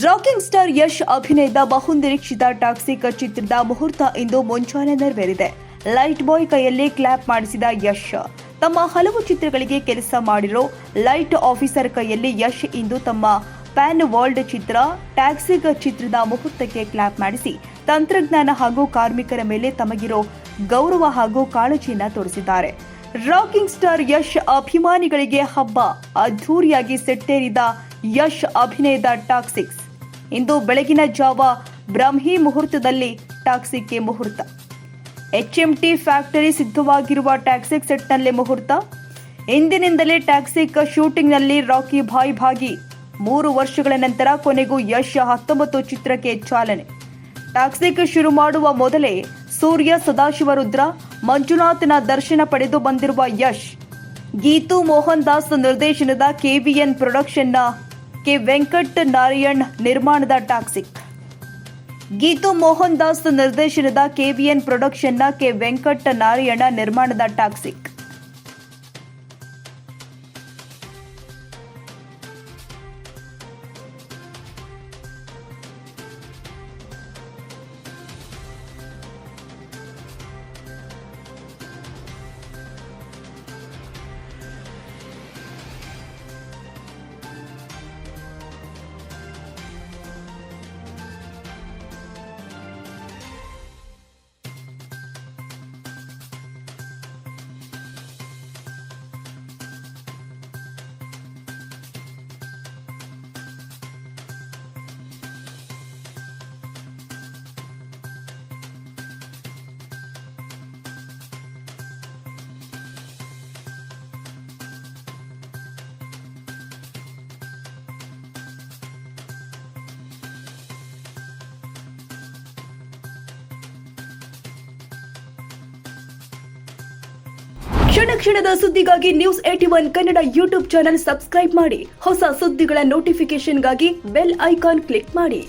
Rocking star Yash ಅಭಿನಯದ ಬಹುನಿರೀಕ್ಷಿತ toxic ಚಿತ್ರದ ಮುಹೂರ್ತ ಇಂದು ಮುಂಜಾನೆ ನೆರವೇರಿದೆ. ಲೈಟ್ ಬಾಯ್ ಕೈಯಲ್ಲಿ ಕ್ಲಾಪ್ ಮಾಡಿಸಿದ ಯಶ್ ತಮ್ಮ ಹಲವು ಚಿತ್ರಗಳಿಗೆ ಕೆಲಸ ಮಾಡಿರೋ ಲೈಟ್ ಆಫೀಸರ್ ಕೈಯಲ್ಲಿ ಯಶ್ ಇಂದು ತಮ್ಮ ಪ್ಯಾನ್ ವರ್ಲ್ಡ್ ಚಿತ್ರ ಟಾಕ್ಸಿಕ್ ಚಿತ್ರದ ಮುಹೂರ್ತಕ್ಕೆ ಕ್ಲಾಪ್ ಮಾಡಿಸಿ ತಂತ್ರಜ್ಞಾನ ಹಾಗೂ ಕಾರ್ಮಿಕರ ಮೇಲೆ ತಮಗಿರೋ ಗೌರವ ಹಾಗೂ ಕಾಳಜಿಯನ್ನ ತೋರಿಸಿದ್ದಾರೆ. ರಾಕಿಂಗ್ ಸ್ಟಾರ್ ಯಶ್ ಅಭಿಮಾನಿಗಳಿಗೆ ಹಬ್ಬ ಅದ್ಧೂರಿಯಾಗಿ ಸೆಟ್ಟೇರಿದ ಯಶ್ ಅಭಿನಯದ ಟಾಕ್ಸಿಕ್ಸ್ ಇಂದು ಬೆಳಗಿನ ಜಾವ ಬ್ರಾಹ್ಮಿ ಮುಹೂರ್ತದಲ್ಲಿ ಟಾಕ್ಸಿಕ್ಗೆ ಮುಹೂರ್ತ. HMT ಫ್ಯಾಕ್ಟರಿ ಸಿದ್ಧವಾಗಿರುವ ಟಾಕ್ಸಿಕ್ ಸೆಟ್ನಲ್ಲಿ ಮುಹೂರ್ತ. ಇಂದಿನಿಂದಲೇ ಟಾಕ್ಸಿಕ್ ಶೂಟಿಂಗ್ನಲ್ಲಿ ರಾಕಿ ಭಾಯ್ ಭಾಗಿ. 3 ವರ್ಷಗಳ ನಂತರ ಕೊನೆಗೂ ಯಶ್ 19 ಚಿತ್ರಕ್ಕೆ ಚಾಲನೆ. ಟಾಕ್ಸಿಕ್ ಶುರು ಮಾಡುವ ಮೊದಲೇ ಸೂರ್ಯ, ಸದಾಶಿವರುದ್ರ, ಮಂಜುನಾಥ್ನ ದರ್ಶನ ಪಡೆದು ಬಂದಿರುವ ಯಶ್ ಗೀತು ಮೋಹನ್ ದಾಸ್ ನಿರ್ದೇಶನದ KVN ಪ್ರೊಡಕ್ಷನ್ನ ಕೆ ವೆಂಕಟ್ ನಾರಾಯಣ್ ನಿರ್ಮಾಣದ ಟಾಕ್ಸಿಕ್. ಗೀತು ಮೋಹನ್ ದಾಸ್ ನಿರ್ದೇಶನದ KVN ಪ್ರೊಡಕ್ಷನ್ನ ಕೆ ವೆಂಕಟ್ ನಾರಾಯಣ ನಿರ್ಮಾಣದ ಟಾಕ್ಸಿಕ್. ಕ್ಷಣ ಕ್ಷಣದ ಸುದ್ದಿಗಾಗಿ News81 Kannada YouTube channel subscribe ಮಾಡಿ. ಹೊಸ ಸುದ್ದಿಗಳ ನೋಟಿಫಿಕೇಶನ್ಗಾಗಿ ಬೆಲ್ ಐಕಾನ್ ಕ್ಲಿಕ್ ಮಾಡಿ.